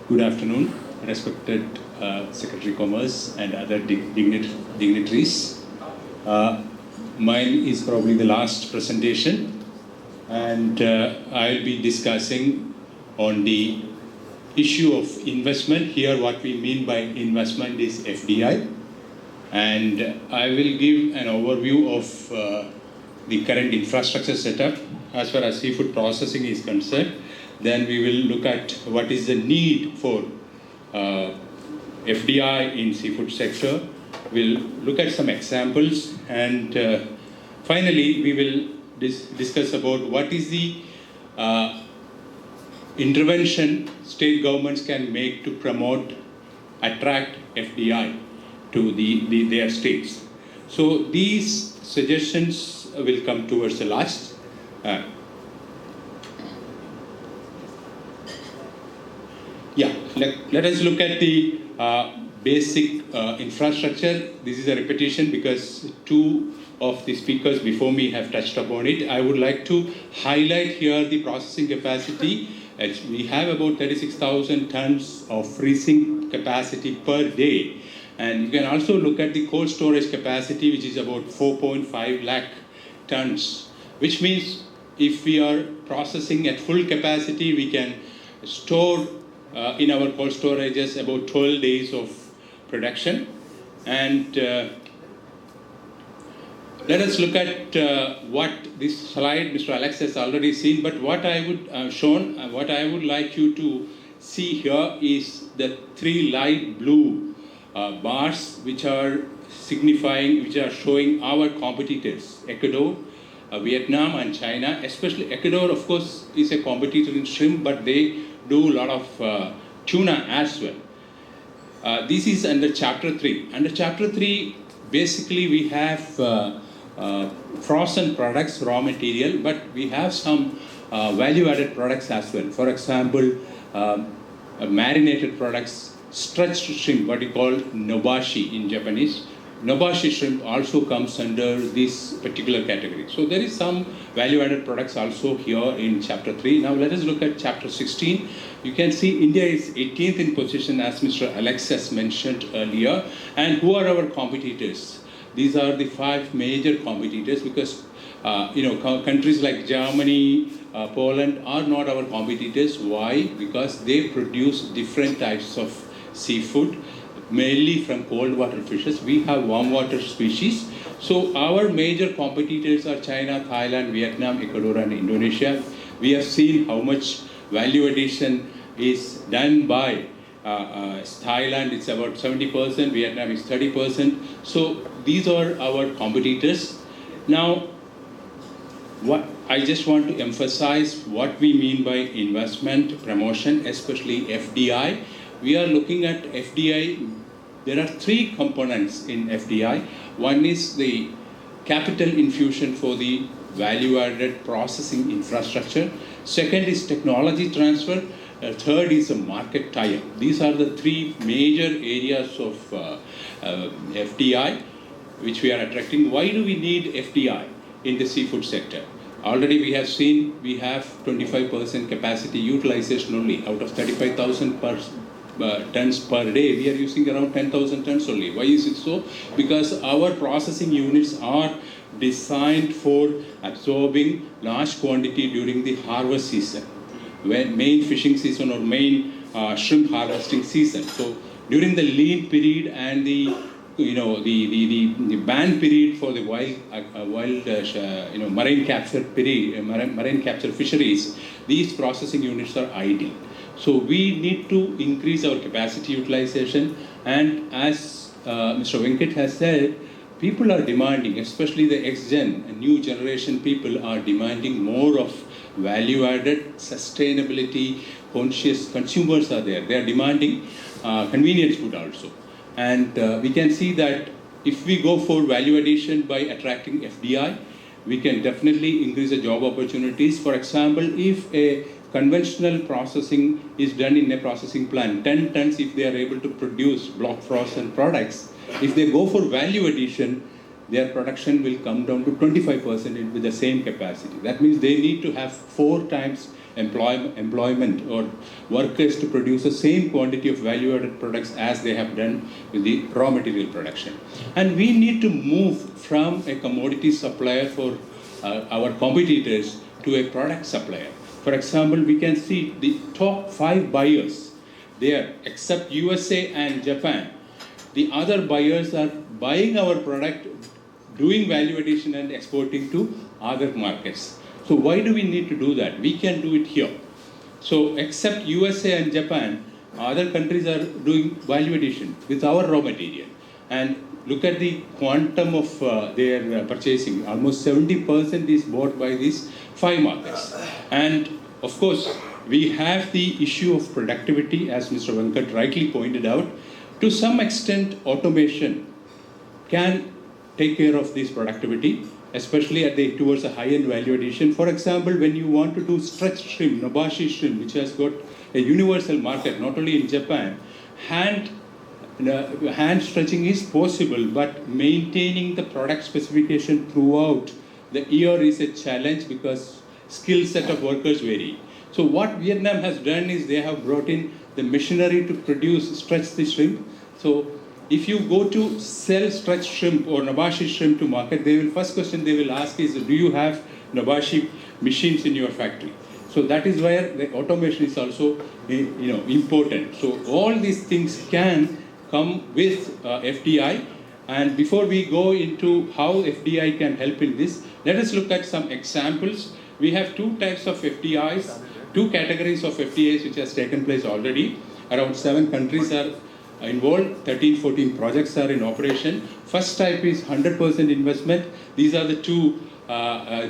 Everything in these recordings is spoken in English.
Good afternoon, respected Secretary Commerce and other dignitaries. Mine is probably the last presentation, and I'll be discussing on the issue of investment. Here, what we mean by investment is FDI, and I will give an overview of the current infrastructure setup as far as seafood processing is concerned. Then we will look at what is the need for FDI in seafood sector. We'll look at some examples, and finally we will discuss about what is the intervention state governments can make to promote, attract FDI to their states. So these suggestions will come towards the last. Let us look at the basic infrastructure. This is a repetition because two of the speakers before me have touched upon it. I would like to highlight here the processing capacity. We have about 36,000 tons of freezing capacity per day. And you can also look at the cold storage capacity, which is about 4.5 lakh tons, which means if we are processing at full capacity, we can store in our cold storages about 12 days of production. And let us look at what this slide Mr. Alex has already seen, but what I would what I would like you to see here is the three light blue bars which are signifying, which are showing our competitors, Ecuador, Vietnam and China. Especially Ecuador, of course, is a competitor in shrimp, but they do a lot of tuna as well. This is under Chapter 3. Under Chapter 3, basically we have frozen products, raw material, but we have some value-added products as well. For example, marinated products, stretched shrimp, what you call nobashi in Japanese. Nobashi shrimp also comes under this particular category. So there is some value-added products also here in Chapter 3. Now let us look at Chapter 16. You can see India is 18th in position, as Mr. Alex has mentioned earlier. And who are our competitors? These are the 5 major competitors, because countries like Germany, Poland are not our competitors. Why? Because they produce different types of seafood, mainly from cold water fishes. We have warm water species. So our major competitors are China, Thailand, Vietnam, Ecuador and Indonesia. We have seen how much value addition is done by Thailand. It's about 70%, Vietnam is 30%. So these are our competitors. Now, what I just want to emphasize what we mean by investment promotion, especially FDI. We are looking at FDI. There are 3 components in FDI. One is the capital infusion for the value-added processing infrastructure. Second is technology transfer. Third is a market tie-up. These are the 3 major areas of FDI which we are attracting. Why do we need FDI in the seafood sector? Already we have seen we have 25% capacity utilization only out of 35,000 tons per day. We are using around 10,000 tons only. Why is it so? Because our processing units are designed for absorbing large quantity during the harvest season, when main fishing season or main shrimp harvesting season. So during the lean period and the ban period for the marine capture period, marine capture fisheries, these processing units are idle. So we need to increase our capacity utilization, and as Mr. Venkat has said, people are demanding, especially the ex-gen, new generation people are demanding more of value-added, sustainability, conscious consumers are there. They are demanding convenience food also. And we can see that if we go for value addition by attracting FDI, we can definitely increase the job opportunities. For example, if a conventional processing is done in a processing plant, 10 tons if they are able to produce block frozen products, if they go for value addition, their production will come down to 25% with the same capacity. That means they need to have 4 times employment or workers to produce the same quantity of value-added products as they have done with the raw material production. And we need to move from a commodity supplier for our competitors to a product supplier. For example, we can see the top 5 buyers there, except USA and Japan. The other buyers are buying our product, doing value addition and exporting to other markets. So why do we need to do that? We can do it here. So except USA and Japan, other countries are doing value addition with our raw material. And look at the quantum of their purchasing. Almost 70% is bought by these 5 markets. And of course, we have the issue of productivity, as Mr. Venkat rightly pointed out. To some extent, automation can take care of this productivity, especially towards a high-end value addition. For example, when you want to do stretch shrimp, Nobashi shrimp, which has got a universal market, not only in Japan, hand stretching is possible, but maintaining the product specification throughout the year is a challenge because skill set of workers vary. So what Vietnam has done is they have brought in the machinery to stretch the shrimp. So if you go to sell stretch shrimp or Nobashi shrimp to market, first question they will ask is, do you have Nobashi machines in your factory? So that is where the automation is also important. So all these things can come with FDI. And before we go into how FDI can help in this, let us look at some examples. We have 2 types of FDIs, 2 categories of FDIs which has taken place already. Around 7 countries are involved, 13-14 projects are in operation. First type is 100% investment. These are the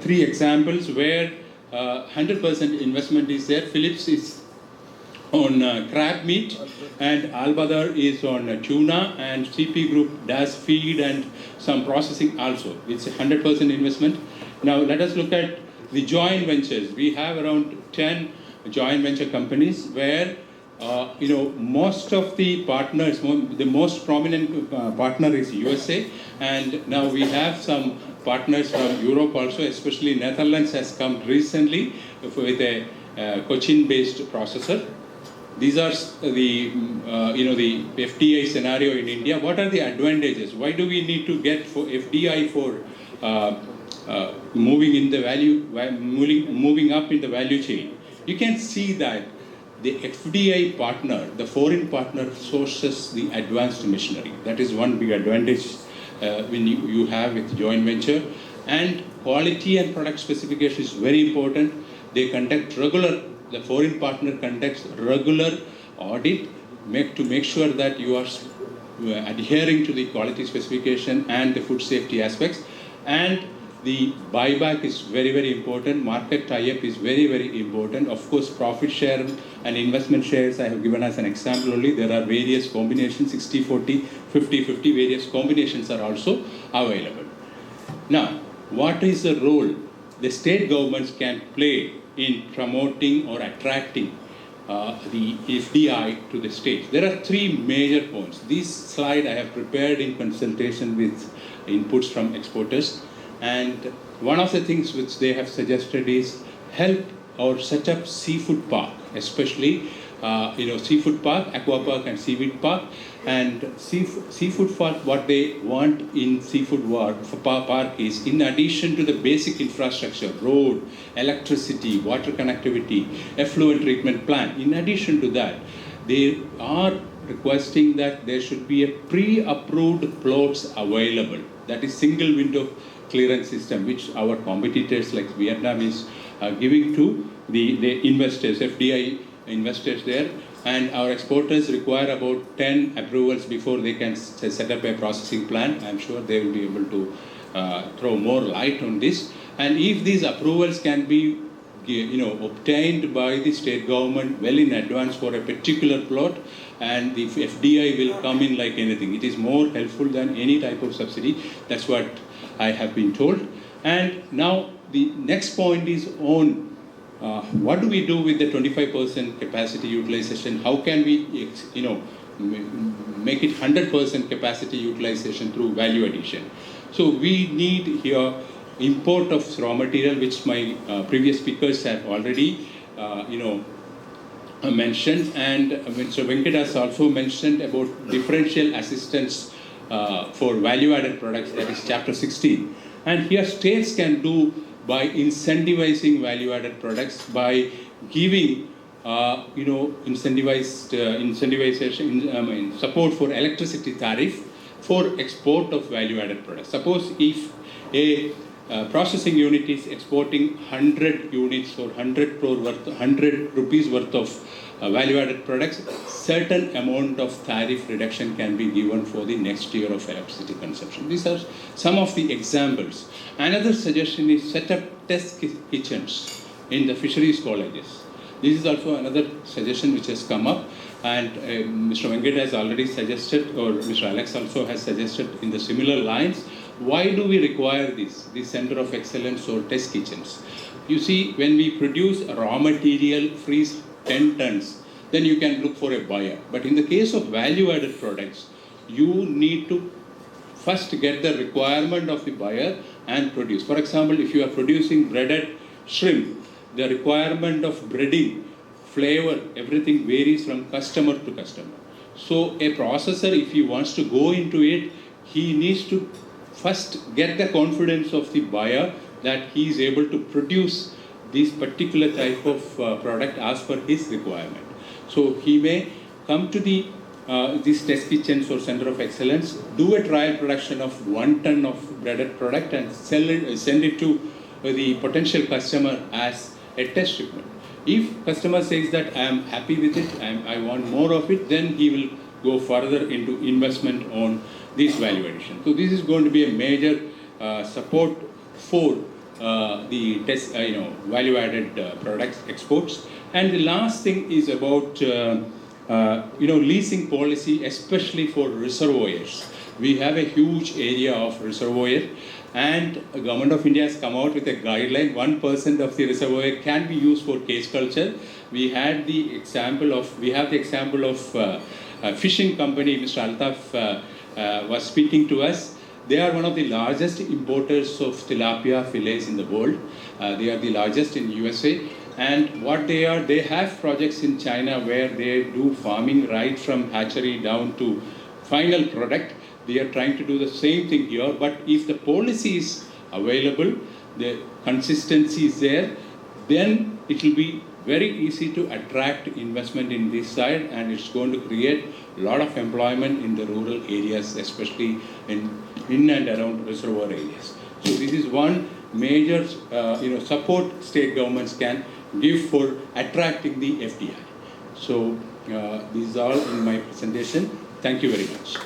3 examples where 100% investment is there. Philips is on crab meat, and Albadar is on tuna, and CP Group does feed and some processing also. It's a 100% investment. Now let us look at the joint ventures. We have around 10 joint venture companies where most of the partners, the most prominent partner is USA, and now we have some partners from Europe also, especially Netherlands has come recently with a Cochin-based processor. These are the the FDI scenario in India. What are the advantages? Why do we need to get for FDI for moving up in the value chain? You can see that the FDI partner, the foreign partner, sources the advanced machinery. That is one big advantage when you have with joint venture. And quality and product specification is very important. They conduct the foreign partner conducts regular audit to make sure that you are adhering to the quality specification and the food safety aspects. And the buyback is very, very important. Market tie-up is very, very important. Of course, profit share and investment shares I have given as an example only. There are various combinations, 60-40, 50-50, various combinations are also available. Now, what is the role the state governments can play in promoting or attracting the FDI to the states? There are 3 major points. This slide I have prepared in consultation with inputs from exporters. And one of the things which they have suggested is help or set up seafood park, especially seafood park, aqua park and seaweed park. And seafood park, what they want in seafood park is, in addition to the basic infrastructure, road, electricity, water connectivity, effluent treatment plant, in addition to that, they are requesting that there should be a pre-approved plots available. That is single window clearance system, which our competitors like Vietnam is giving to the investors, FDI investors there. And our exporters require about 10 approvals before they can set up a processing plant. I'm sure they will be able to throw more light on this. And if these approvals can be obtained by the state government well in advance for a particular plot, and the FDI will come in like anything. It is more helpful than any type of subsidy. That's what I have been told. And now the next point is on what do we do with the 25% capacity utilization? How can we, make it 100% capacity utilization through value addition? So we need here import of raw material, which my previous speakers have already mentioned, and Mr. Venkat has also mentioned about differential assistance for value-added products, that is chapter 16. And here states can do by incentivizing value-added products, by giving incentivization, support for electricity tariff for export of value-added products. Suppose if a processing unit is exporting 100 units or 100 crore worth, 100 rupees worth of value-added products, certain amount of tariff reduction can be given for the next year of electricity consumption. These are some of the examples. Another suggestion is set up test kitchens in the fisheries colleges. This is also another suggestion which has come up, and Mr. Venkat has already suggested, or Mr. Alex also has suggested in the similar lines. Why do we require this center of excellence or test kitchens? You see, when we produce raw material, freeze 10 tons, then you can look for a buyer. But in the case of value-added products, you need to first get the requirement of the buyer and produce. For example, if you are producing breaded shrimp, the requirement of breading, flavor, everything varies from customer to customer. So a processor, if he wants to go into it, he needs to first get the confidence of the buyer that he is able to produce this particular type of product as per his requirement. So he may come to these test kitchens or center of excellence, do a trial production of 1 ton of breaded product and send it to the potential customer as a test shipment. If customer says that I am happy with it, I want more of it, then he will go further into investment on this value addition. So this is going to be a major support for the test, value-added products exports. And the last thing is about leasing policy, especially for reservoirs. We have a huge area of reservoir, and the Government of India has come out with a guideline. 1% of the reservoir can be used for cage culture. We have the example of fishing company. Mr. Altaf was speaking to us. They are one of the largest importers of tilapia fillets in the world. They are the largest in USA. And what they have projects in China where they do farming right from hatchery down to final product. They are trying to do the same thing here. But if the policy is available, the consistency is there, then it will be very easy to attract investment in this side, and it's going to create a lot of employment in the rural areas, especially in and around reservoir areas. So this is one major support state governments can give for attracting the FDI. So this is all in my presentation. Thank you very much.